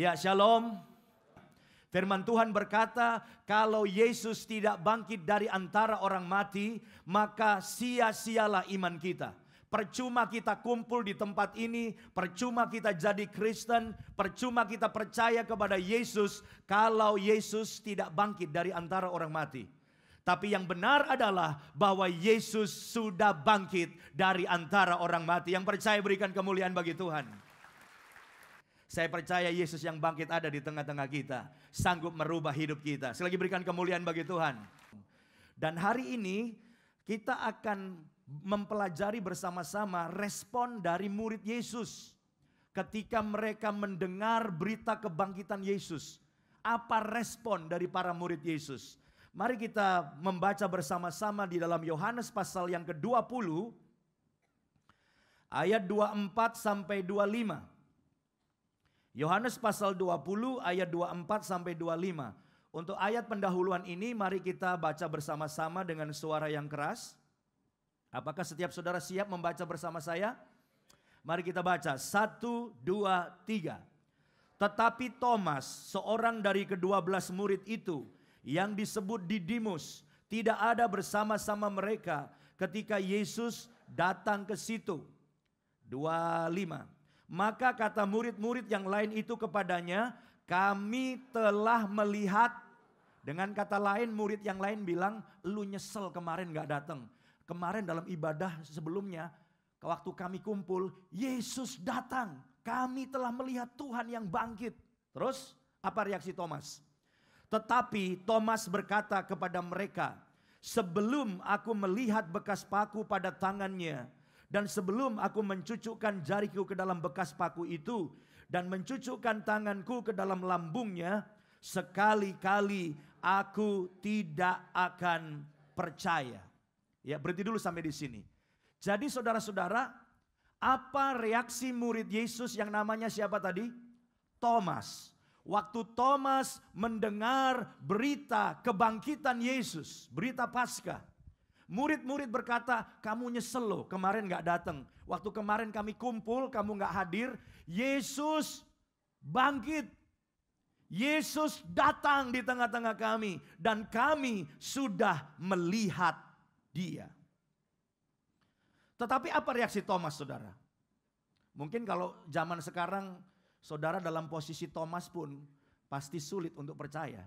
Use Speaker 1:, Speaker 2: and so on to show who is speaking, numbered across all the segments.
Speaker 1: Ya, shalom. Firman Tuhan berkata, kalau Yesus tidak bangkit dari antara orang mati, maka sia-sialah iman kita. Percuma kita kumpul di tempat ini, percuma kita jadi Kristen, percuma kita percaya kepada Yesus kalau Yesus tidak bangkit dari antara orang mati. Tapi yang benar adalah bahwa Yesus sudah bangkit dari antara orang mati. Yang percaya berikan kemuliaan bagi Tuhan. Saya percaya Yesus yang bangkit ada di tengah-tengah kita. Sanggup merubah hidup kita. Sekali lagi berikan kemuliaan bagi Tuhan. Dan hari ini kita akan mempelajari bersama-sama respon dari murid Yesus. Ketika mereka mendengar berita kebangkitan Yesus. Apa respon dari para murid Yesus? Mari kita membaca bersama-sama di dalam Yohanes pasal yang ke-20. Ayat 24 sampai 25. Yohanes pasal 20 ayat 24 sampai 25. Untuk ayat pendahuluan ini mari kita baca bersama-sama dengan suara yang keras. Apakah setiap saudara siap membaca bersama saya? Mari kita baca. 1, 2, 3. Tetapi Thomas, seorang dari ke-12 murid itu yang disebut Didimus, tidak ada bersama-sama mereka ketika Yesus datang ke situ. 25. Maka kata murid-murid yang lain itu kepadanya, kami telah melihat. Dengan kata lain, murid yang lain bilang, lu nyesel kemarin gak datang. Kemarin dalam ibadah sebelumnya, waktu kami kumpul, Yesus datang. Kami telah melihat Tuhan yang bangkit. Terus apa reaksi Thomas? Tetapi Thomas berkata kepada mereka, sebelum aku melihat bekas paku pada tangannya, dan sebelum aku mencucukkan jariku ke dalam bekas paku itu, dan mencucukkan tanganku ke dalam lambungnya, sekali-kali aku tidak akan percaya. Ya, berhenti dulu sampai di sini. Jadi saudara-saudara, apa reaksi murid Yesus yang namanya siapa tadi? Thomas. Waktu Thomas mendengar berita kebangkitan Yesus, berita Paskah. Murid-murid berkata, kamu nyesel loh kemarin gak datang. Waktu kemarin kami kumpul, kamu gak hadir. Yesus bangkit. Yesus datang di tengah-tengah kami. Dan kami sudah melihat dia. Tetapi apa reaksi Thomas, saudara? Mungkin kalau zaman sekarang, saudara dalam posisi Thomas pun pasti sulit untuk percaya.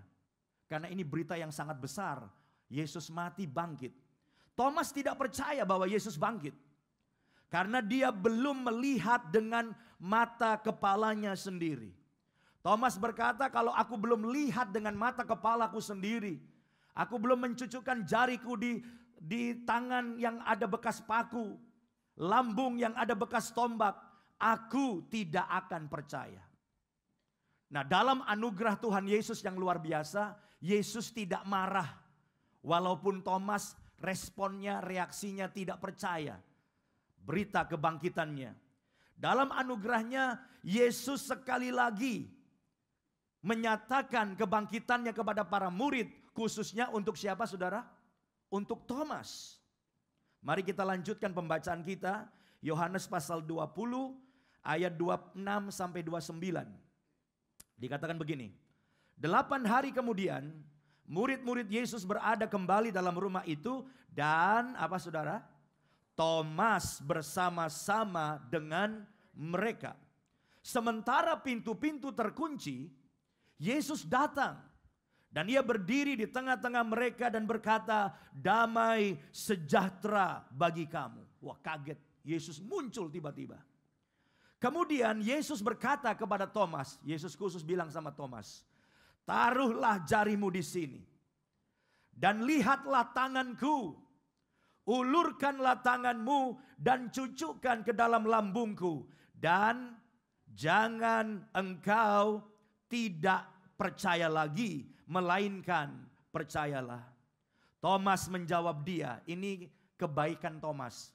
Speaker 1: Karena ini berita yang sangat besar. Yesus mati bangkit. Thomas tidak percaya bahwa Yesus bangkit. Karena dia belum melihat dengan mata kepalanya sendiri. Thomas berkata, kalau aku belum lihat dengan mata kepalaku sendiri. Aku belum mencucukkan jariku di tangan yang ada bekas paku. Lambung yang ada bekas tombak. Aku tidak akan percaya. Nah, dalam anugerah Tuhan Yesus yang luar biasa, Yesus tidak marah. Walaupun Thomas responnya, reaksinya tidak percaya berita kebangkitannya. Dalam anugerahnya, Yesus sekali lagi menyatakan kebangkitannya kepada para murid. Khususnya untuk siapa, saudara? Untuk Thomas. Mari kita lanjutkan pembacaan kita. Yohanes pasal 20 ayat 26 sampai 29. Dikatakan begini. 8 hari kemudian, murid-murid Yesus berada kembali dalam rumah itu. Dan apa, saudara? Thomas bersama-sama dengan mereka. Sementara pintu-pintu terkunci, Yesus datang. Dan ia berdiri di tengah-tengah mereka dan berkata, damai sejahtera bagi kamu. Wah, kaget. Yesus muncul tiba-tiba. Kemudian Yesus berkata kepada Thomas. Yesus khusus bilang sama Thomas, taruhlah jarimu di sini. Dan lihatlah tanganku. Ulurkanlah tanganmu dan cucukkan ke dalam lambungku. Dan jangan engkau tidak percaya lagi, melainkan percayalah. Thomas menjawab dia, ini kebaikan Thomas.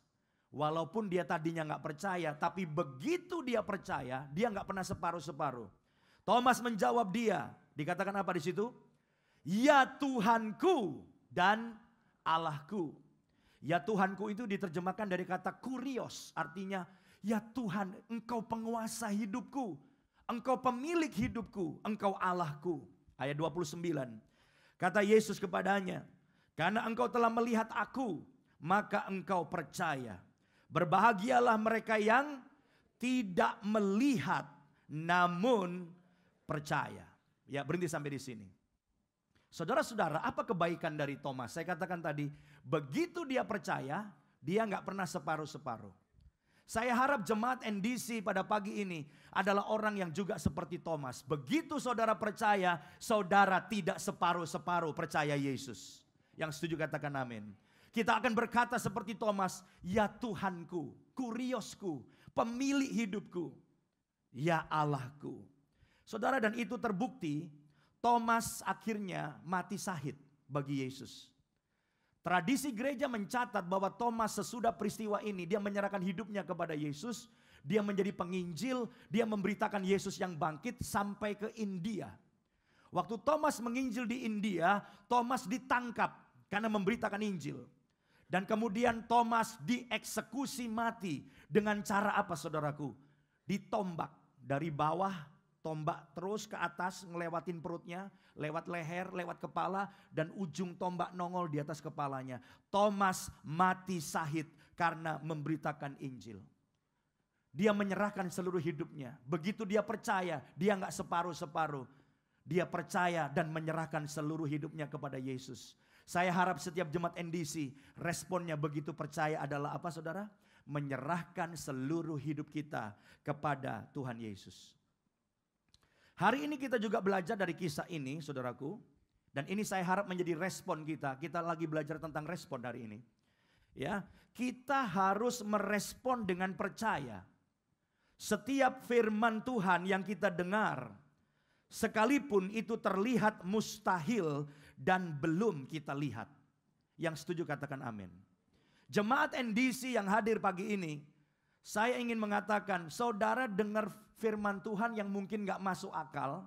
Speaker 1: Walaupun dia tadinya gak percaya, tapi begitu dia percaya, dia gak pernah separuh-separuh. Thomas menjawab dia, dikatakan apa di situ? Ya Tuhanku dan Allahku. Ya Tuhanku itu diterjemahkan dari kata kurios, artinya ya Tuhan, engkau penguasa hidupku. engkau pemilik hidupku, engkau Allahku. Ayat 29. Kata Yesus kepadanya, karena engkau telah melihat aku, maka engkau percaya. Berbahagialah mereka yang tidak melihat namun percaya. Ya, berhenti sampai di sini. Saudara-saudara, apa kebaikan dari Thomas? Saya katakan tadi, begitu dia percaya, dia nggak pernah separuh-separuh. Saya harap jemaat NDC pada pagi ini adalah orang yang juga seperti Thomas. Begitu saudara percaya, saudara tidak separuh-separuh percaya Yesus. Yang setuju katakan amin. Kita akan berkata seperti Thomas, ya Tuhanku, Kuriosku, pemilik hidupku, ya Allahku. Saudara, dan itu terbukti, Thomas akhirnya mati syahid bagi Yesus. Tradisi gereja mencatat bahwa Thomas sesudah peristiwa ini, dia menyerahkan hidupnya kepada Yesus. Dia menjadi penginjil, dia memberitakan Yesus yang bangkit sampai ke India. Waktu Thomas menginjil di India, Thomas ditangkap karena memberitakan Injil. Dan kemudian Thomas dieksekusi mati dengan cara apa saudaraku? Ditombak dari bawah, tombak terus ke atas, ngelewatin perutnya, lewat leher, lewat kepala, dan ujung tombak nongol di atas kepalanya. Thomas mati syahid karena memberitakan Injil. Dia menyerahkan seluruh hidupnya. Begitu dia percaya, dia gak separuh-separuh. Dia percaya dan menyerahkan seluruh hidupnya kepada Yesus. Saya harap setiap jemaat NDC responnya begitu percaya adalah apa saudara? Menyerahkan seluruh hidup kita kepada Tuhan Yesus. Hari ini kita juga belajar dari kisah ini saudaraku. Dan ini saya harap menjadi respon kita. Kita lagi belajar tentang respon hari ini. Ya, kita harus merespon dengan percaya. Setiap firman Tuhan yang kita dengar, sekalipun itu terlihat mustahil dan belum kita lihat. Yang setuju katakan amin. Jemaat NDC yang hadir pagi ini, saya ingin mengatakan saudara dengar firman Tuhan yang mungkin gak masuk akal.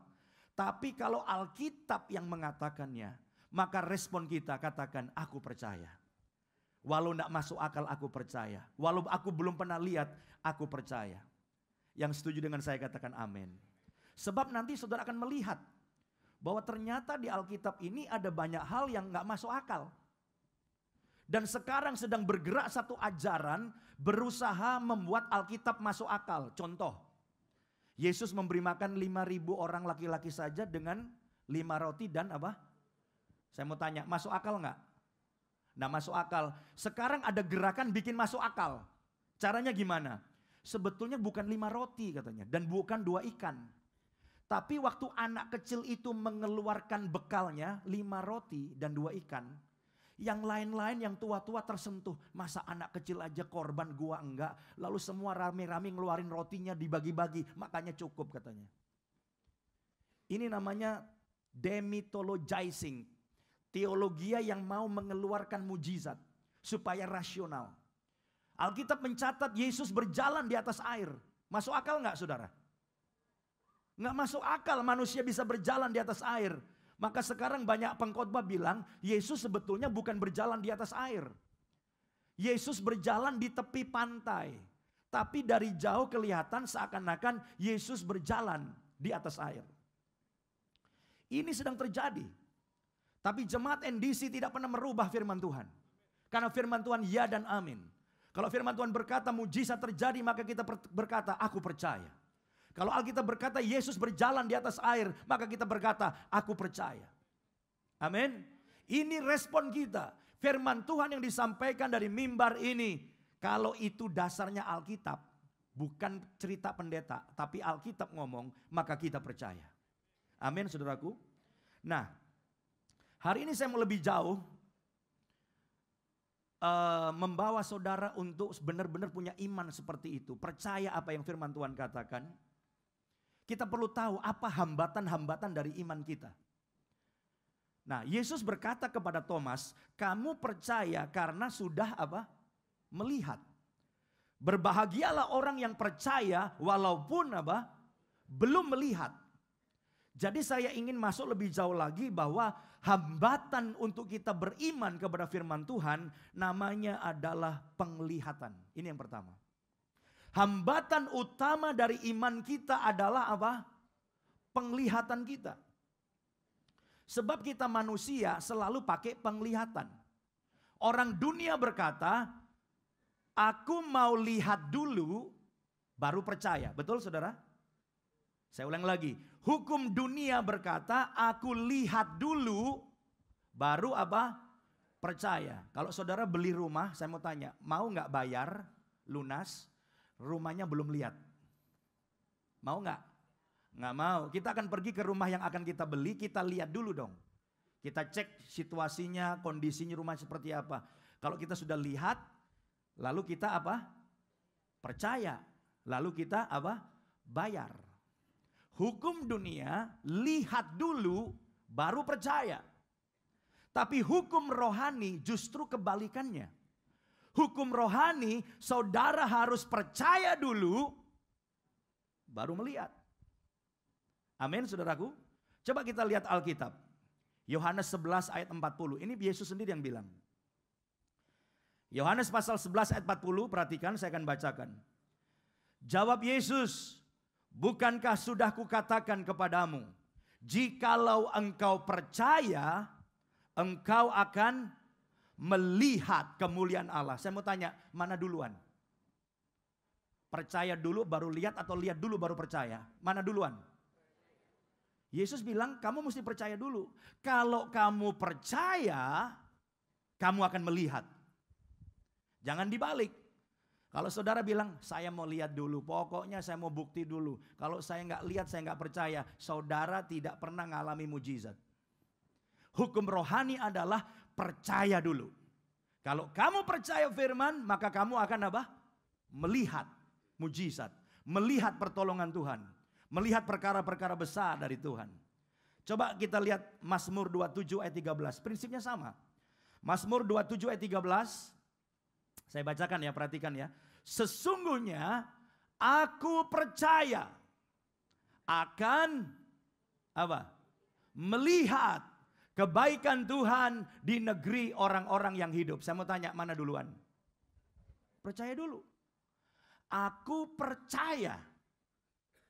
Speaker 1: Tapi kalau Alkitab yang mengatakannya, maka respon kita katakan aku percaya. Walau gak masuk akal aku percaya. Walau aku belum pernah lihat aku percaya. Yang setuju dengan saya katakan amin. Sebab nanti saudara akan melihat bahwa ternyata di Alkitab ini ada banyak hal yang gak masuk akal. Dan sekarang sedang bergerak satu ajaran berusaha membuat Alkitab masuk akal. Contoh, Yesus memberi makan 5.000 orang laki-laki saja dengan 5 roti dan apa? Saya mau tanya, masuk akal gak? Nah masuk akal. Sekarang ada gerakan bikin masuk akal. Caranya gimana? Sebetulnya bukan 5 roti katanya dan bukan 2 ikan. Tapi waktu anak kecil itu mengeluarkan bekalnya 5 roti dan 2 ikan. Yang lain-lain yang tua-tua tersentuh. Masa anak kecil aja korban gua enggak. Lalu semua rame-rame ngeluarin rotinya dibagi-bagi. Makanya cukup katanya. Ini namanya demitologizing. Teologia yang mau mengeluarkan mujizat. Supaya rasional. Alkitab mencatat Yesus berjalan di atas air. Masuk akal enggak saudara? Enggak masuk akal manusia bisa berjalan di atas air. Maka sekarang banyak pengkhotbah bilang Yesus sebetulnya bukan berjalan di atas air. Yesus berjalan di tepi pantai. Tapi dari jauh kelihatan seakan-akan Yesus berjalan di atas air. Ini sedang terjadi. Tapi jemaat NDC tidak pernah merubah firman Tuhan. Karena firman Tuhan ya dan amin. Kalau firman Tuhan berkata mujizat terjadi maka kita berkata aku percaya. Kalau Alkitab berkata Yesus berjalan di atas air, maka kita berkata, aku percaya. Amin. Ini respon kita. Firman Tuhan yang disampaikan dari mimbar ini, kalau itu dasarnya Alkitab, bukan cerita pendeta, tapi Alkitab ngomong, maka kita percaya. Amin, saudaraku. Nah, hari ini saya mau lebih jauh membawa saudara untuk benar-benar punya iman seperti itu. Percaya apa yang firman Tuhan katakan. Kita perlu tahu apa hambatan-hambatan dari iman kita. Nah, Yesus berkata kepada Thomas, kamu percaya karena sudah apa? Melihat. Berbahagialah orang yang percaya walaupun apa? Belum melihat. Jadi saya ingin masuk lebih jauh lagi bahwa hambatan untuk kita beriman kepada firman Tuhan namanya adalah penglihatan. Ini yang pertama. Hambatan utama dari iman kita adalah apa? penglihatan kita. Sebab kita manusia selalu pakai penglihatan. Orang dunia berkata, aku mau lihat dulu baru percaya. Betul saudara? Saya ulang lagi. Hukum dunia berkata, aku lihat dulu baru apa? Percaya. Kalau saudara beli rumah, saya mau tanya, mau nggak bayar lunas? Rumahnya belum lihat. Mau nggak? Nggak mau. Kita akan pergi ke rumah yang akan kita beli, kita lihat dulu dong. Kita cek situasinya, kondisinya rumah seperti apa. Kalau kita sudah lihat, lalu kita apa? Percaya. Lalu kita apa? Bayar. Hukum dunia, lihat dulu baru percaya. Tapi hukum rohani justru kebalikannya. Hukum rohani, saudara harus percaya dulu, baru melihat. Amin saudaraku. Coba kita lihat Alkitab. Yohanes 11 ayat 40. Ini Yesus sendiri yang bilang. Yohanes pasal 11 ayat 40, perhatikan saya akan bacakan. Jawab Yesus, bukankah sudah kukatakan kepadamu, jikalau engkau percaya, engkau akan melihat kemuliaan Allah. Saya mau tanya, mana duluan? Percaya dulu baru lihat atau lihat dulu baru percaya? Mana duluan? Yesus bilang kamu mesti percaya dulu. Kalau kamu percaya, kamu akan melihat. Jangan dibalik. Kalau saudara bilang saya mau lihat dulu, pokoknya saya mau bukti dulu. Kalau saya nggak lihat, saya nggak percaya. Saudara tidak pernah ngalami mujizat. Hukum rohani adalah percaya dulu. Kalau kamu percaya firman, maka kamu akan apa? Melihat mujizat. Melihat pertolongan Tuhan. Melihat perkara-perkara besar dari Tuhan. Coba kita lihat Mazmur 27 ayat 13. Prinsipnya sama. Mazmur 27 ayat 13. Saya bacakan ya, perhatikan ya. Sesungguhnya aku percaya akan apa? Melihat kebaikan Tuhan di negeri orang-orang yang hidup. Saya mau tanya, mana duluan? Percaya dulu. Aku percaya.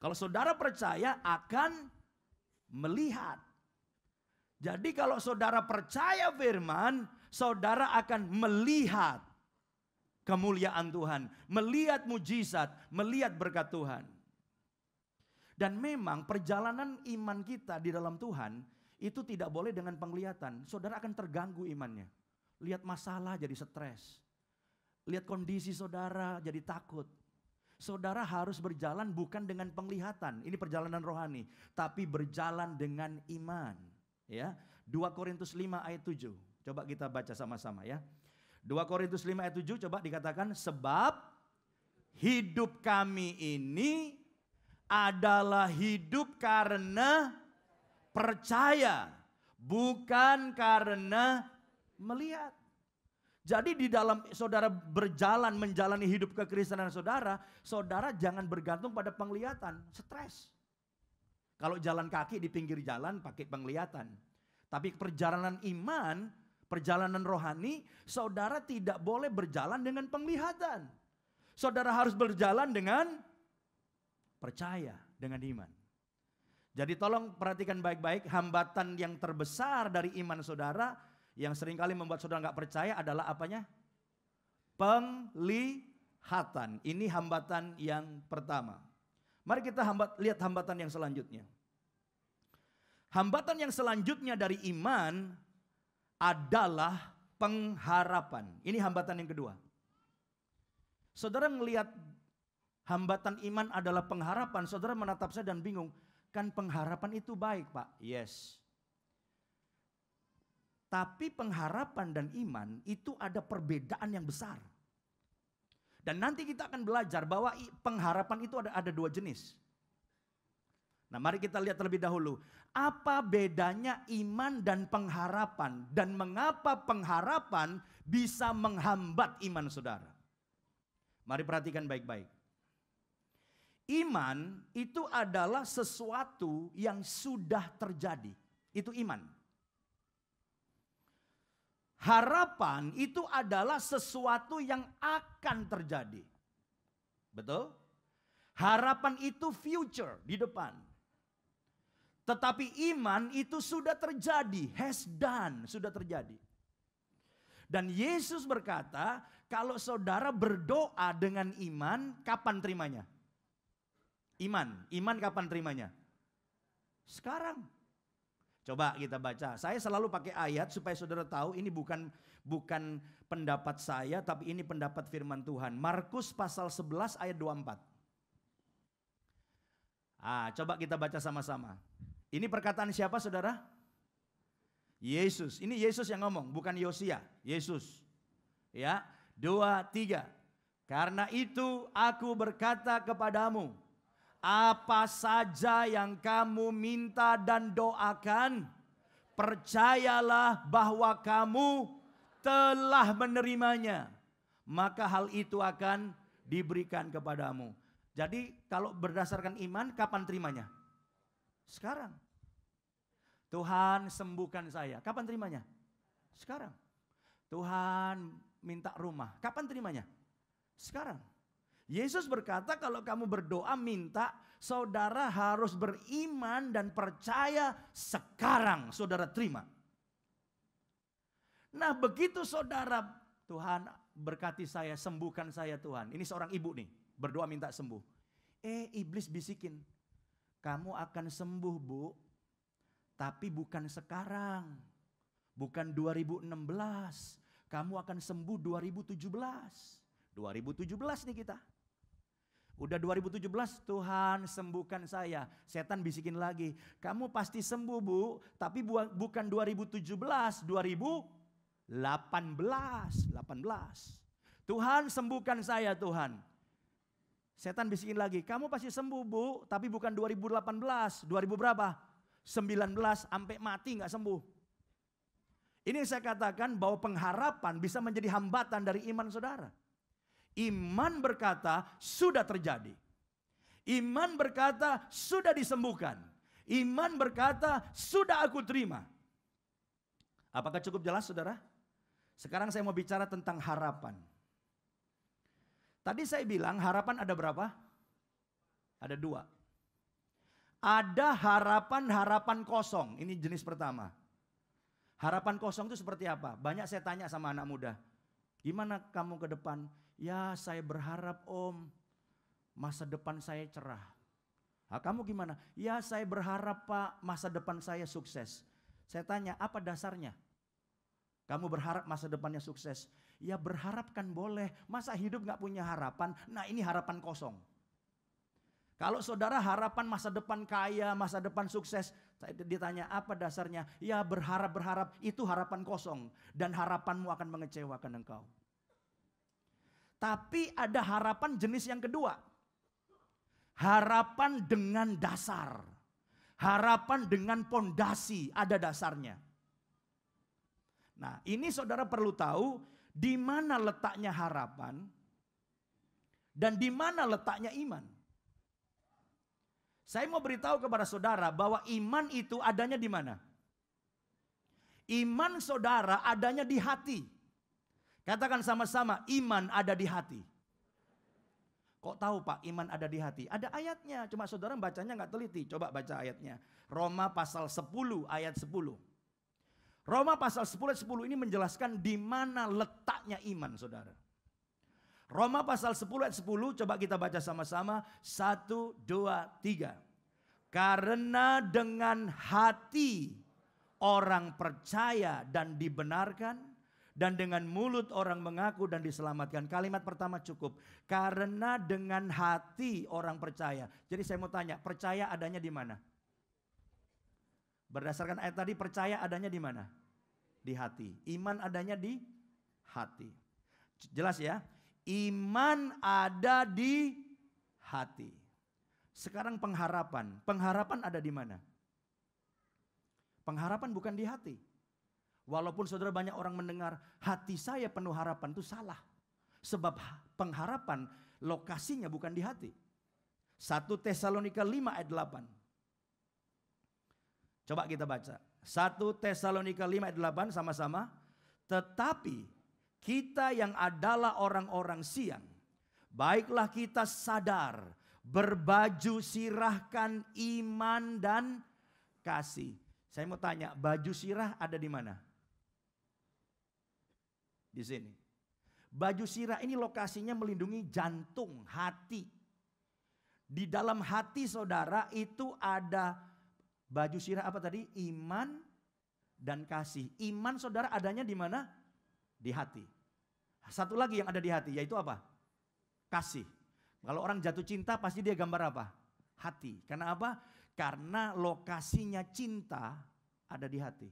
Speaker 1: Kalau saudara percaya akan melihat. Jadi kalau saudara percaya firman, saudara akan melihat kemuliaan Tuhan. Melihat mujizat, melihat berkat Tuhan. Dan memang perjalanan iman kita di dalam Tuhan itu tidak boleh dengan penglihatan. Saudara akan terganggu imannya. Lihat masalah jadi stres. Lihat kondisi saudara jadi takut. Saudara harus berjalan bukan dengan penglihatan. Ini perjalanan rohani. Tapi berjalan dengan iman. Ya, 2 Korintus 5 ayat 7. Coba kita baca sama-sama ya. 2 Korintus 5 ayat 7 coba dikatakan. Sebab hidup kami ini adalah hidup karena percaya, bukan karena melihat. Jadi di dalam saudara berjalan menjalani hidup kekristenan saudara, saudara jangan bergantung pada penglihatan, stres. Kalau jalan kaki di pinggir jalan pakai penglihatan. Tapi perjalanan iman, perjalanan rohani, saudara tidak boleh berjalan dengan penglihatan. Saudara harus berjalan dengan percaya, dengan iman. Jadi tolong perhatikan baik-baik, hambatan yang terbesar dari iman saudara yang seringkali membuat saudara nggak percaya adalah apanya? Penglihatan. Ini hambatan yang pertama. Mari kita lihat hambatan yang selanjutnya. Hambatan yang selanjutnya dari iman adalah pengharapan. Ini hambatan yang kedua. Saudara melihat hambatan iman adalah pengharapan, saudara menatap saya dan bingung. Kan pengharapan itu baik, Pak. Yes. Tapi pengharapan dan iman itu ada perbedaan yang besar. Dan nanti kita akan belajar bahwa pengharapan itu ada dua jenis. Nah, mari kita lihat terlebih dahulu. Apa bedanya iman dan pengharapan? Dan mengapa pengharapan bisa menghambat iman saudara? Mari perhatikan baik-baik. Iman itu adalah sesuatu yang sudah terjadi. Itu iman. Harapan itu adalah sesuatu yang akan terjadi. Betul? Harapan itu future, di depan. Tetapi iman itu sudah terjadi, has done, sudah terjadi. Dan Yesus berkata, kalau saudara berdoa dengan iman, kapan terimanya? Iman kapan terimanya? Sekarang. Coba kita baca. Saya selalu pakai ayat supaya saudara tahu ini bukan pendapat saya, tapi ini pendapat firman Tuhan. Markus pasal 11 ayat 24. Coba kita baca sama-sama. Ini perkataan siapa saudara? Yesus. Ini Yesus yang ngomong, bukan Yosia. Yesus. Ya, 2, 3. Karena itu aku berkata kepadamu, apa saja yang kamu minta dan doakan, percayalah bahwa kamu telah menerimanya, maka hal itu akan diberikan kepadamu. Jadi kalau berdasarkan iman, kapan terimanya? Sekarang. Tuhan sembuhkan saya, kapan terimanya? Sekarang. Tuhan minta rumah, kapan terimanya? Sekarang. Yesus berkata kalau kamu berdoa minta, saudara harus beriman dan percaya sekarang saudara terima. Nah begitu saudara, Tuhan berkati saya, sembuhkan saya Tuhan. Ini seorang ibu nih, berdoa minta sembuh. Iblis bisikin, kamu akan sembuh bu, tapi bukan sekarang, bukan 2016, kamu akan sembuh 2017. 2017 nih kita. Udah 2017 Tuhan sembuhkan saya. Setan bisikin lagi, kamu pasti sembuh bu, tapi bukan 2017, 2018. Tuhan sembuhkan saya Tuhan. Setan bisikin lagi, kamu pasti sembuh bu, tapi bukan 2018, 2000 berapa? 19 sampai mati nggak sembuh. Ini saya katakan bahwa pengharapan bisa menjadi hambatan dari iman saudara. Iman berkata sudah terjadi. Iman berkata sudah disembuhkan. Iman berkata sudah aku terima. Apakah cukup jelas saudara? Sekarang saya mau bicara tentang harapan. Tadi saya bilang harapan ada berapa? Ada 2. Ada harapan kosong. Ini jenis pertama. Harapan kosong itu seperti apa? Banyak saya tanya sama anak muda. Gimana kamu ke depan? Ya saya berharap om, masa depan saya cerah. Kamu gimana? Ya saya berharap pak, masa depan saya sukses. Saya tanya, apa dasarnya? Kamu berharap masa depannya sukses? Ya berharap kan boleh, masa hidup gak punya harapan? Nah ini harapan kosong. Kalau saudara harapan masa depan kaya, masa depan sukses, saya ditanya apa dasarnya? Ya berharap, itu harapan kosong. Dan harapanmu akan mengecewakan engkau. Tapi ada harapan jenis yang kedua. Harapan dengan dasar. Harapan dengan pondasi, ada dasarnya. Nah, ini saudara perlu tahu di mana letaknya harapan dan di mana letaknya iman. Saya mau beritahu kepada saudara bahwa iman itu adanya di mana? Iman saudara adanya di hati. Katakan sama-sama, iman ada di hati. Kok tahu Pak iman ada di hati? Ada ayatnya, cuma saudara bacanya nggak teliti. Coba baca ayatnya. Roma pasal 10 ayat 10. Roma pasal 10 ayat 10 ini menjelaskan di mana letaknya iman saudara. Roma pasal 10 ayat 10, coba kita baca sama-sama. 1, 2, 3. Karena dengan hati orang percaya dan dibenarkan, dan dengan mulut orang mengaku dan diselamatkan. Kalimat pertama cukup. Karena dengan hati orang percaya. Jadi saya mau tanya, percaya adanya di mana? Berdasarkan ayat tadi, percaya adanya di mana? Di hati. Iman adanya di hati. Jelas ya? Iman ada di hati. Sekarang pengharapan. Pengharapan ada di mana? Pengharapan bukan di hati. Walaupun saudara banyak orang mendengar hati saya penuh harapan, itu salah. Sebab pengharapan lokasinya bukan di hati. 1 Tesalonika 5 ayat 8. Coba kita baca. 1 Tesalonika 5 ayat 8 sama-sama. Tetapi kita yang adalah orang-orang siang, baiklah kita sadar, berbaju sirahkan iman dan kasih. Saya mau tanya, baju sirah ada di mana? Di sini. Baju sirah ini lokasinya melindungi jantung, hati. Di dalam hati saudara itu ada baju sirah apa tadi? Iman dan kasih. Iman saudara adanya di mana? Di hati. Satu lagi yang ada di hati yaitu apa? Kasih. Kalau orang jatuh cinta pasti dia gambar apa? Hati. Karena apa? Karena lokasinya cinta ada di hati.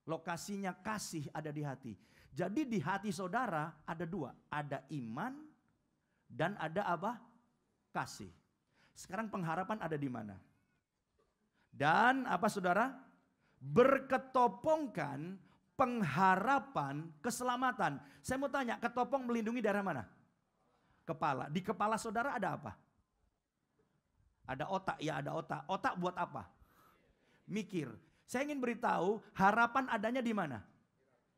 Speaker 1: Lokasinya kasih ada di hati. Jadi di hati saudara ada dua. Ada iman dan ada apa? Kasih. Sekarang pengharapan ada di mana? Dan apa saudara? Berketopongkan pengharapan keselamatan. Saya mau tanya, ketopong melindungi daerah mana? Kepala. Di kepala saudara ada apa? Ada otak, ya ada otak. Otak buat apa? Mikir. Saya ingin beritahu, harapan adanya di mana?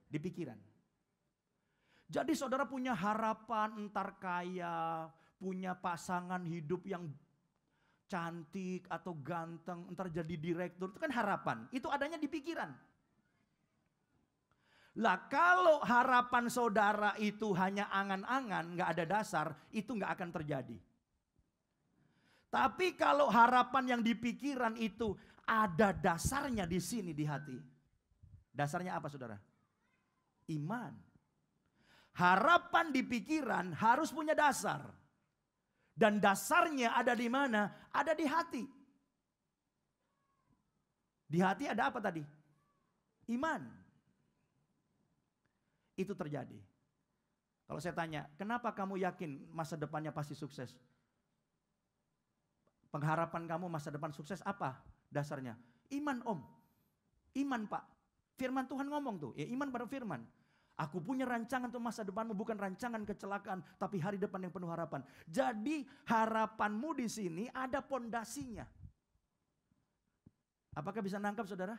Speaker 1: Di pikiran. Jadi saudara punya harapan entar kaya, punya pasangan hidup yang cantik atau ganteng, entar jadi direktur, itu kan harapan. Itu adanya di pikiran. Lah kalau harapan saudara itu hanya angan-angan, gak ada dasar, itu gak akan terjadi. Tapi kalau harapan yang di pikiran itu ada dasarnya di sini di hati. Dasarnya apa saudara? Iman. Harapan di pikiran harus punya dasar. Dan dasarnya ada di mana? Ada di hati. Di hati ada apa tadi? Iman. Itu terjadi. Kalau saya tanya, kenapa kamu yakin masa depannya pasti sukses? Pengharapan kamu masa depan sukses apa dasarnya? Iman om. Iman pak. Firman Tuhan ngomong tuh. Ya iman pada firman. Aku punya rancangan untuk masa depanmu. Bukan rancangan kecelakaan. Tapi hari depan yang penuh harapan. Jadi harapanmu di sini ada pondasinya. Apakah bisa nangkap saudara?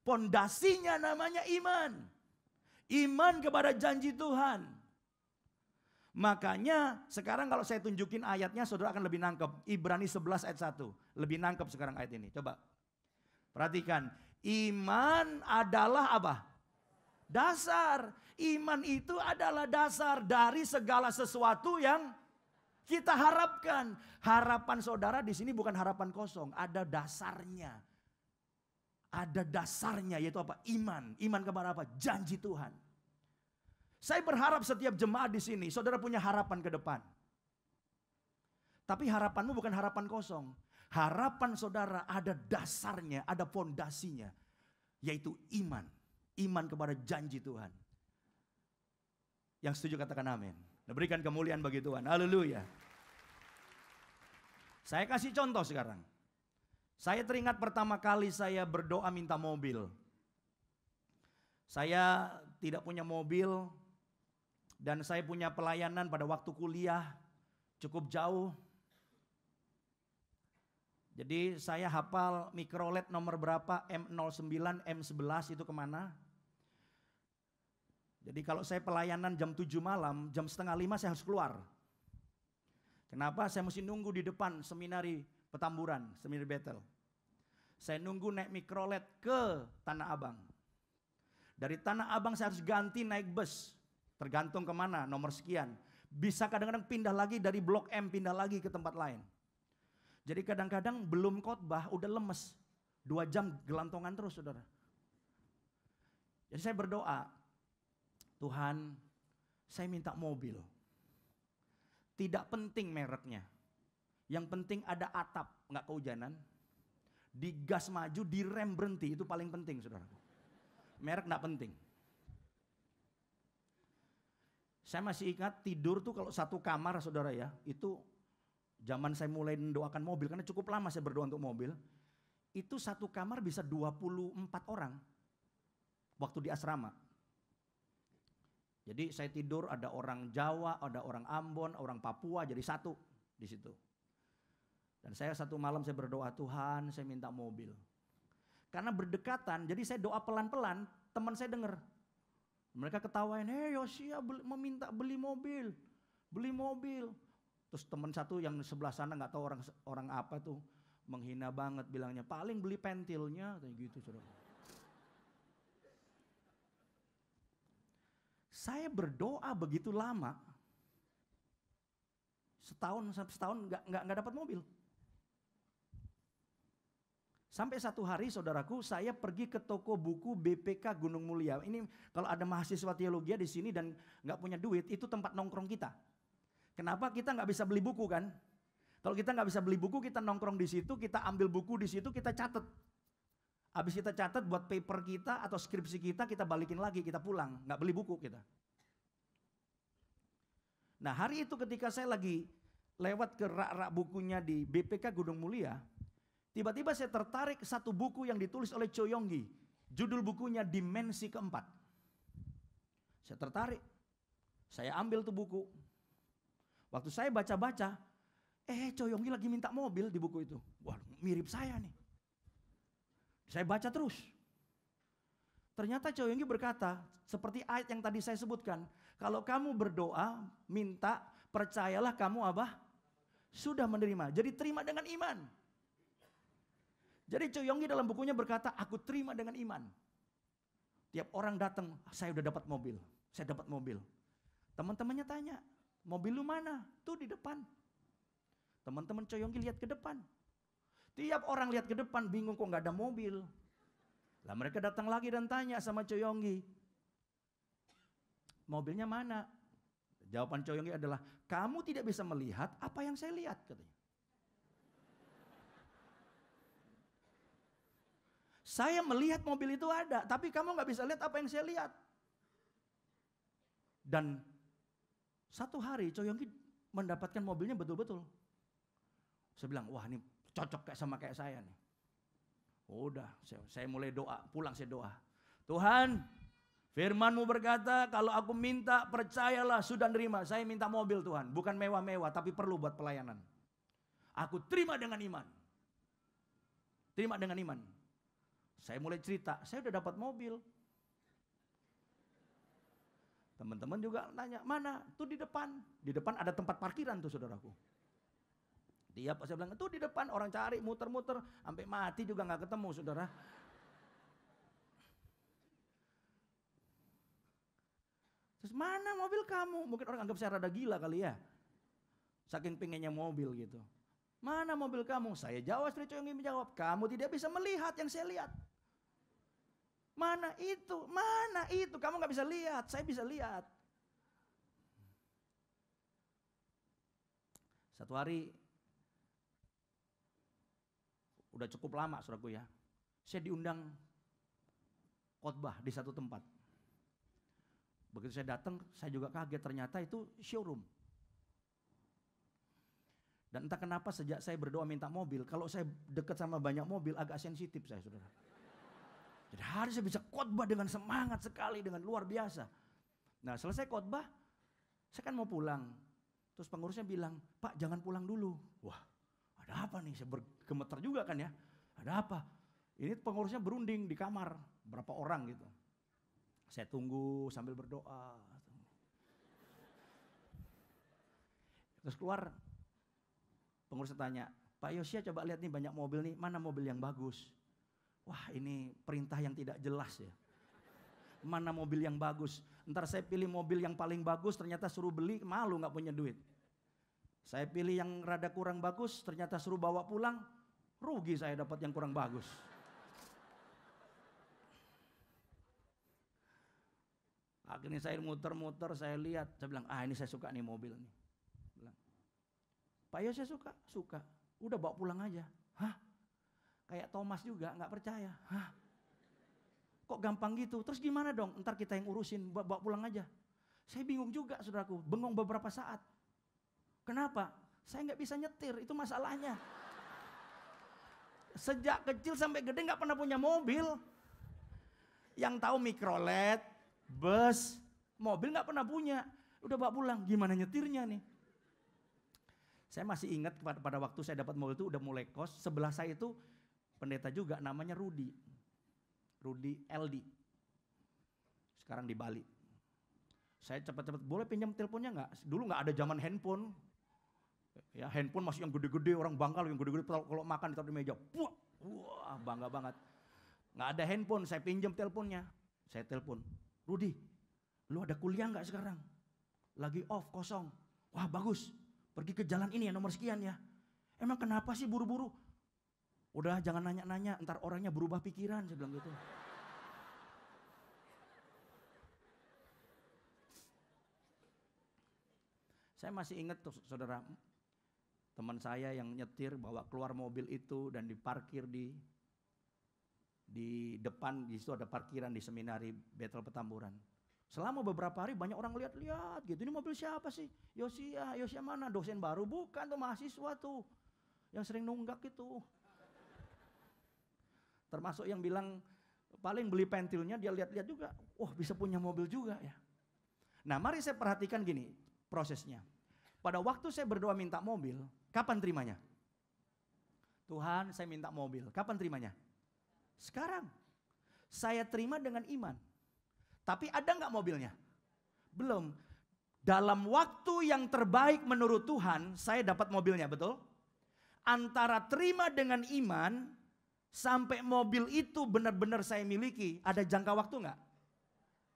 Speaker 1: Pondasinya namanya iman. Iman kepada janji Tuhan. Makanya sekarang kalau saya tunjukin ayatnya saudara akan lebih nangkep. Ibrani 11 ayat 1. Lebih nangkep sekarang ayat ini. Coba. Perhatikan. Iman adalah apa? Dasar. Iman itu adalah dasar dari segala sesuatu yang kita harapkan. Harapan saudara di sini bukan harapan kosong. Ada dasarnya. Ada dasarnya yaitu apa? Iman. Iman kepada apa? Janji Tuhan. Saya berharap setiap jemaat di sini, saudara punya harapan ke depan. Tapi harapanmu bukan harapan kosong. Harapan saudara ada dasarnya, ada fondasinya. Yaitu iman. Iman kepada janji Tuhan. Yang setuju katakan amin. Berikan kemuliaan bagi Tuhan. Haleluya. Saya kasih contoh sekarang. Saya teringat pertama kali saya berdoa minta mobil. Saya tidak punya mobil. Dan saya punya pelayanan pada waktu kuliah cukup jauh. Jadi saya hafal mikrolet nomor berapa, M09, M11 itu kemana. Jadi kalau saya pelayanan jam 7 malam, jam setengah 5 saya harus keluar. Kenapa? Saya mesti nunggu di depan seminari Petamburan, seminari Bethel. Saya nunggu naik mikrolet ke Tanah Abang. Dari Tanah Abang saya harus ganti naik bus. Tergantung kemana, nomor sekian. Bisa kadang-kadang pindah lagi dari blok M, pindah lagi ke tempat lain. Jadi kadang-kadang belum khotbah, udah lemes. 2 jam gelantongan terus saudara. Jadi saya berdoa, Tuhan saya minta mobil. Tidak penting mereknya. Yang penting ada atap, nggak kehujanan. Digas maju, direm berhenti, itu paling penting saudara. Merek nggak penting. Saya masih ingat tidur tuh kalau satu kamar saudara ya, itu zaman saya mulai mendoakan mobil, karena cukup lama saya berdoa untuk mobil, itu satu kamar bisa 24 orang waktu di asrama. Jadi saya tidur ada orang Jawa, ada orang Ambon, orang Papua, jadi satu di situ. Dan saya satu malam saya berdoa, Tuhan saya minta mobil. Karena berdekatan, jadi saya doa pelan-pelan, teman saya dengar. Mereka ketawain, Yosia meminta beli mobil. Beli mobil. Terus teman satu yang sebelah sana nggak tahu orang apa tuh. Menghina banget bilangnya, paling beli pentilnya, kayak gitu saudara. Saya berdoa begitu lama, setahun nggak dapat mobil. Sampai satu hari saudaraku, saya pergi ke toko buku BPK Gunung Mulia. Ini kalau ada mahasiswa teologi di sini dan nggak punya duit, itu tempat nongkrong kita. Kenapa kita nggak bisa beli buku kan? Kalau kita nggak bisa beli buku, kita nongkrong di situ, kita ambil buku di situ, kita catat. Habis kita catat buat paper kita atau skripsi kita balikin lagi, kita pulang, nggak beli buku kita. Nah hari itu ketika saya lagi lewat ke rak-rak bukunya di BPK Gunung Mulia, tiba-tiba saya tertarik satu buku yang ditulis oleh Cho Yonggi. Judul bukunya Dimensi Keempat. Saya tertarik. Saya ambil tuh buku. Waktu saya baca-baca, Cho Yonggi lagi minta mobil di buku itu. Wah, mirip saya nih. Saya baca terus. Ternyata Cho Yonggi berkata, seperti ayat yang tadi saya sebutkan, kalau kamu berdoa, minta, percayalah kamu apa? Sudah menerima. Jadi terima dengan iman. Jadi Cho Yonggi dalam bukunya berkata, aku terima dengan iman. Tiap orang datang, saya udah dapat mobil. Saya dapat mobil. Teman-temannya tanya, mobil lu mana? Tuh di depan. Teman-teman Cho Yonggi lihat ke depan. Tiap orang lihat ke depan, bingung kok nggak ada mobil. Lah mereka datang lagi dan tanya sama Cho Yonggi, mobilnya mana? Jawaban Cho Yonggi adalah, kamu tidak bisa melihat apa yang saya lihat, katanya. Saya melihat mobil itu ada, tapi kamu nggak bisa lihat apa yang saya lihat. Dan satu hari Cho Yonggi mendapatkan mobilnya betul-betul. Saya bilang, wah ini cocok sama kayak saya nih. Udah, saya mulai doa, pulang saya doa. Tuhan, firman-Mu berkata, kalau aku minta percayalah sudah nerima. Saya minta mobil Tuhan, bukan mewah-mewah tapi perlu buat pelayanan. Aku terima dengan iman. Terima dengan iman. Saya mulai cerita, saya udah dapat mobil. Teman-teman juga nanya, mana? Tuh di depan. Di depan ada tempat parkiran tuh saudaraku. Dia pas saya bilang, tuh di depan, orang cari muter-muter. Sampai mati juga gak ketemu saudara. Terus mana mobil kamu? Mungkin orang anggap saya rada gila kali ya. Saking pengennya mobil gitu. Mana mobil kamu? Saya jawab, Sri Cho Yonggi menjawab, kamu tidak bisa melihat yang saya lihat. Mana itu? Mana itu? Kamu gak bisa lihat, saya bisa lihat. Satu hari, udah cukup lama saudaraku ya, saya diundang khotbah di satu tempat. Begitu saya datang, saya juga kaget, ternyata itu showroom. Dan entah kenapa sejak saya berdoa minta mobil, kalau saya dekat sama banyak mobil agak sensitif saya saudara. Jadi hari saya bisa khotbah dengan semangat sekali, dengan luar biasa. Nah selesai khotbah, saya kan mau pulang. Terus pengurusnya bilang, Pak jangan pulang dulu. Wah ada apa nih, saya bergemeter juga kan ya. Ada apa? Ini pengurusnya berunding di kamar, berapa orang gitu. Saya tunggu sambil berdoa. Terus keluar, pengurusnya tanya, Pak Yosia coba lihat nih banyak mobil nih, mana mobil yang bagus? Wah ini perintah yang tidak jelas ya. Mana mobil yang bagus? Ntar saya pilih mobil yang paling bagus, ternyata suruh beli, malu gak punya duit. Saya pilih yang rada kurang bagus, ternyata suruh bawa pulang, rugi saya dapat yang kurang bagus. Akhirnya saya muter-muter, saya lihat, saya bilang, ini saya suka nih mobil nih. Bilang, Pak ya saya suka. Udah bawa pulang aja. Hah? Kayak Thomas juga, nggak percaya. Hah? Kok gampang gitu? Terus gimana dong? Ntar kita yang urusin, bawa pulang aja. Saya bingung juga saudaraku, bengong beberapa saat. Kenapa? Saya nggak bisa nyetir, itu masalahnya. Sejak kecil sampai gede nggak pernah punya mobil. Yang tahu mikrolet, bus, mobil nggak pernah punya. Udah bawa pulang, gimana nyetirnya nih? Saya masih ingat pada waktu saya dapat mobil itu udah mulai kos. Sebelah saya itu pendeta juga namanya Rudi LD. Sekarang di Bali. Saya cepat-cepat, boleh pinjam teleponnya nggak? Dulu nggak ada zaman handphone. Ya, handphone masih yang gede-gede, orang Bangka yang gede-gede, kalau makan ditaruh di meja. Wah, bangga banget. Nggak ada handphone, saya pinjam teleponnya. Saya telepon, Rudi, lu ada kuliah nggak sekarang? Lagi off, kosong. Wah bagus, pergi ke jalan ini ya nomor sekian ya. Emang kenapa sih buru-buru? Udah jangan nanya-nanya, ntar orangnya berubah pikiran, saya bilang gitu. Saya masih ingat tuh saudara, teman saya yang nyetir bawa keluar mobil itu dan diparkir di depan, di situ ada parkiran di seminari Betel Petamburan. Selama beberapa hari banyak orang lihat-lihat gitu, ini mobil siapa sih? Yosia mana? Dosen baru? Bukan, tuh mahasiswa tuh, yang sering nunggak itu. Termasuk yang bilang paling beli pentilnya dia lihat-lihat juga, bisa punya mobil juga ya. Nah mari saya perhatikan gini prosesnya. Pada waktu saya berdoa minta mobil, kapan terimanya? Tuhan saya minta mobil, kapan terimanya? Sekarang. Saya terima dengan iman. Tapi ada nggak mobilnya? Belum. Dalam waktu yang terbaik menurut Tuhan, saya dapat mobilnya, betul? Antara terima dengan iman, sampai mobil itu benar-benar saya miliki, ada jangka waktu nggak?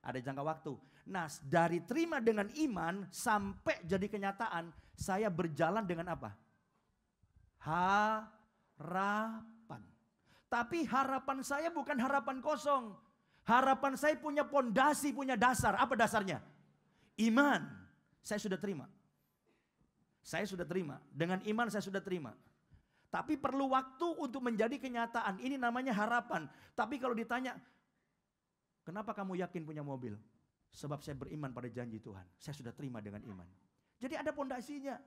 Speaker 1: Ada jangka waktu. Nah, dari terima dengan iman sampai jadi kenyataan, saya berjalan dengan apa? Harapan. Tapi harapan saya bukan harapan kosong. Harapan saya punya pondasi, punya dasar. Apa dasarnya? Iman. Saya sudah terima. Saya sudah terima. Dengan iman saya sudah terima. Tapi perlu waktu untuk menjadi kenyataan. Ini namanya harapan. Tapi kalau ditanya, kenapa kamu yakin punya mobil? Sebab saya beriman pada janji Tuhan. Saya sudah terima dengan iman. Jadi ada pondasinya.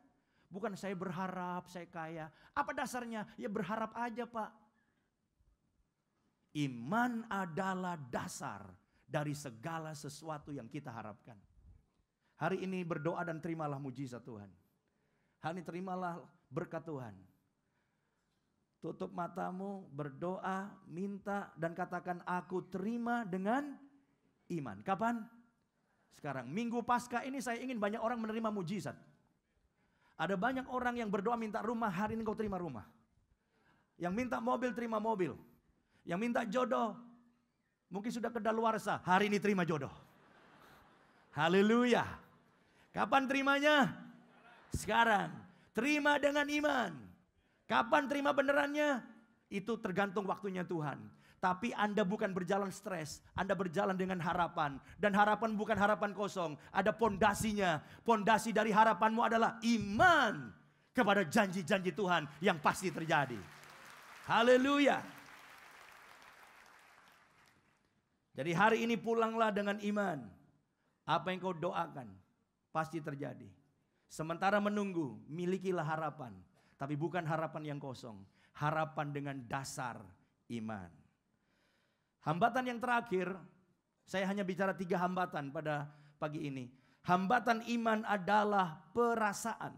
Speaker 1: Bukan saya berharap, saya kaya. Apa dasarnya? Ya berharap aja Pak. Iman adalah dasar dari segala sesuatu yang kita harapkan. Hari ini berdoa dan terimalah mujizat Tuhan. Hari ini terimalah berkat Tuhan. Tutup matamu, berdoa, minta dan katakan aku terima dengan iman. Kapan? Sekarang. Minggu Paskah ini saya ingin banyak orang menerima mujizat. Ada banyak orang yang berdoa minta rumah, hari ini kau terima rumah. Yang minta mobil, terima mobil. Yang minta jodoh, mungkin sudah kedaluarsa, hari ini terima jodoh. Haleluya. Kapan terimanya? Sekarang. Terima dengan iman. Kapan terima benerannya? Itu tergantung waktunya Tuhan. Tapi Anda bukan berjalan stres, Anda berjalan dengan harapan. Dan harapan bukan harapan kosong, ada pondasinya. Pondasi dari harapanmu adalah iman kepada janji-janji Tuhan yang pasti terjadi. Haleluya. Jadi hari ini pulanglah dengan iman. Apa yang kau doakan pasti terjadi. Sementara menunggu, milikilah harapan. Tapi bukan harapan yang kosong. Harapan dengan dasar iman. Hambatan yang terakhir, saya hanya bicara 3 hambatan pada pagi ini. Hambatan iman adalah perasaan.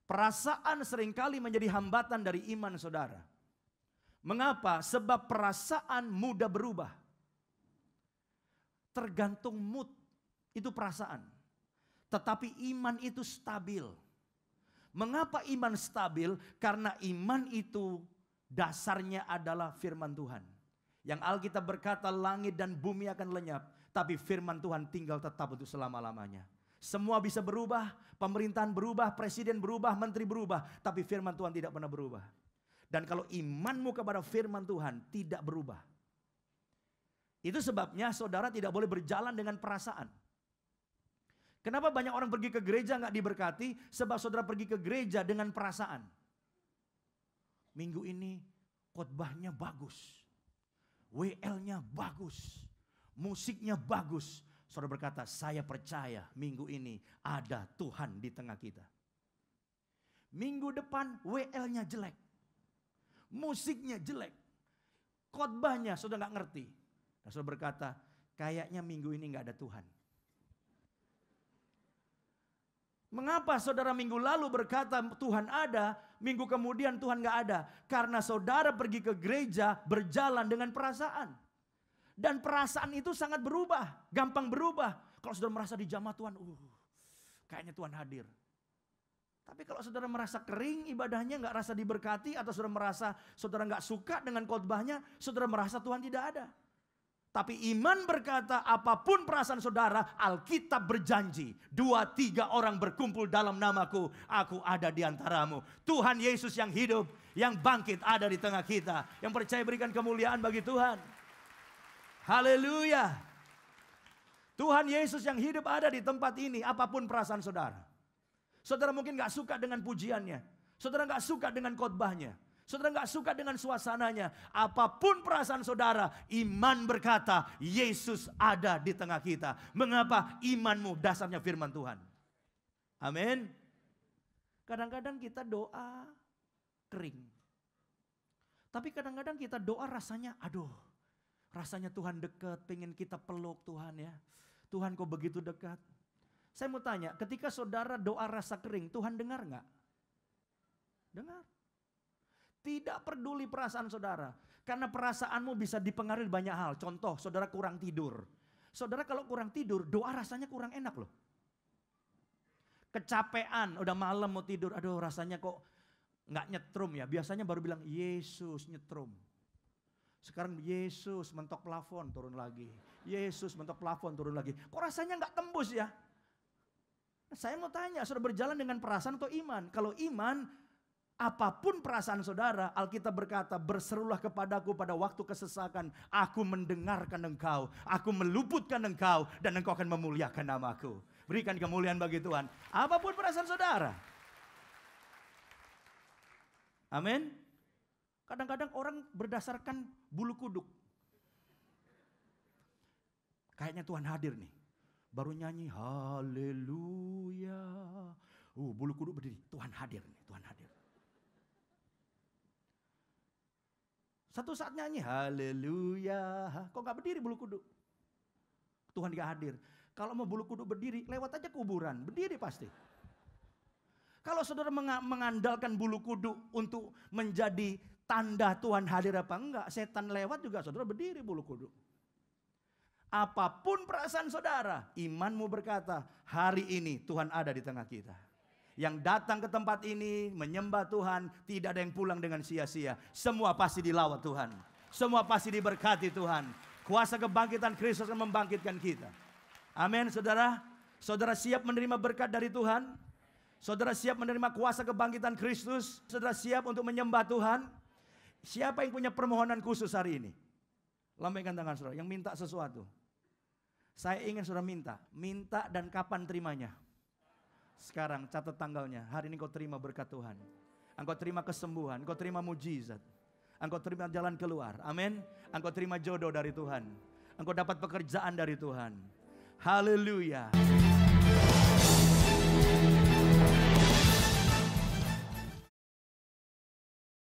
Speaker 1: Perasaan seringkali menjadi hambatan dari iman saudara. Mengapa? Sebab perasaan mudah berubah. Tergantung mood, itu perasaan. Tetapi iman itu stabil. Mengapa iman stabil? Karena iman itu dasarnya adalah firman Tuhan. Yang Alkitab berkata langit dan bumi akan lenyap. Tapi firman Tuhan tinggal tetap untuk selama-lamanya. Semua bisa berubah, pemerintahan berubah, presiden berubah, menteri berubah. Tapi firman Tuhan tidak pernah berubah. Dan kalau imanmu kepada firman Tuhan tidak berubah. Itu sebabnya saudara tidak boleh berjalan dengan perasaan. Kenapa banyak orang pergi ke gereja gak diberkati? Sebab saudara pergi ke gereja dengan perasaan. Minggu ini khotbahnya bagus. WL-nya bagus. Musiknya bagus. Saudara berkata, saya percaya minggu ini ada Tuhan di tengah kita. Minggu depan WL-nya jelek. Musiknya jelek. Khotbahnya saudara gak ngerti. Dan saudara berkata, kayaknya minggu ini gak ada Tuhan. Mengapa saudara minggu lalu berkata Tuhan ada, minggu kemudian Tuhan gak ada? Karena saudara pergi ke gereja berjalan dengan perasaan. Dan perasaan itu sangat berubah, gampang berubah. Kalau saudara merasa di jamaah Tuhan, kayaknya Tuhan hadir. Tapi kalau saudara merasa kering ibadahnya, nggak rasa diberkati, atau saudara merasa saudara nggak suka dengan khotbahnya, saudara merasa Tuhan tidak ada. Tapi iman berkata, apapun perasaan saudara, Alkitab berjanji, 2-3 orang berkumpul dalam namaku, aku ada di antaramu. Tuhan Yesus yang hidup, yang bangkit ada di tengah kita. Yang percaya berikan kemuliaan bagi Tuhan. Haleluya. Tuhan Yesus yang hidup ada di tempat ini, apapun perasaan saudara. Saudara mungkin gak suka dengan pujiannya. Saudara gak suka dengan khotbahnya. Saudara gak suka dengan suasananya. Apapun perasaan saudara, iman berkata, Yesus ada di tengah kita. Mengapa? Imanmu dasarnya firman Tuhan. Amin. Kadang-kadang kita doa kering. Tapi kadang-kadang kita doa rasanya, aduh, rasanya Tuhan dekat, pengen kita peluk Tuhan ya. Tuhan kok begitu dekat. Saya mau tanya, ketika saudara doa rasa kering, Tuhan dengar nggak? Dengar. Tidak peduli perasaan saudara. Karena perasaanmu bisa dipengaruhi banyak hal. Contoh, saudara kurang tidur. Saudara kalau kurang tidur, doa rasanya kurang enak loh. Kecapean, udah malam mau tidur, aduh rasanya kok nggak nyetrum ya. Biasanya baru bilang, Yesus nyetrum. Sekarang Yesus mentok plafon turun lagi. Yesus mentok plafon turun lagi. Kok rasanya nggak tembus ya? Saya mau tanya, saudara berjalan dengan perasaan atau iman? Kalau iman, apapun perasaan saudara, Alkitab berkata, berserulah kepadaku pada waktu kesesakan, aku mendengarkan engkau, aku meluputkan engkau, dan engkau akan memuliakan namaku. Berikan kemuliaan bagi Tuhan. Apapun perasaan saudara. Amin. Kadang-kadang orang berdasarkan bulu kuduk. Kayaknya Tuhan hadir nih. Baru nyanyi haleluya. Bulu kuduk berdiri. Tuhan hadir nih, Tuhan hadir. Satu saat nyanyi haleluya. Kok gak berdiri bulu kuduk? Tuhan gak hadir. Kalau mau bulu kuduk berdiri, lewat aja kuburan. Berdiri pasti. Kalau saudara mengandalkan bulu kuduk untuk menjadi tanda Tuhan hadir apa enggak, setan lewat juga saudara berdiri bulu kuduk. Apapun perasaan saudara, imanmu berkata, hari ini Tuhan ada di tengah kita. Yang datang ke tempat ini menyembah Tuhan, tidak ada yang pulang dengan sia-sia. Semua pasti dilawat Tuhan. Semua pasti diberkati Tuhan. Kuasa kebangkitan Kristus akan membangkitkan kita. Amin, saudara. Saudara siap menerima berkat dari Tuhan? Saudara siap menerima kuasa kebangkitan Kristus? Saudara siap untuk menyembah Tuhan? Siapa yang punya permohonan khusus hari ini? Lambaikan tangan saudara, yang minta sesuatu. Saya ingin saudara minta dan kapan terimanya. Sekarang catat tanggalnya, hari ini kau terima berkat Tuhan. Engkau terima kesembuhan, engkau terima mujizat. Engkau terima jalan keluar, amin. Engkau terima jodoh dari Tuhan. Engkau dapat pekerjaan dari Tuhan. Haleluya.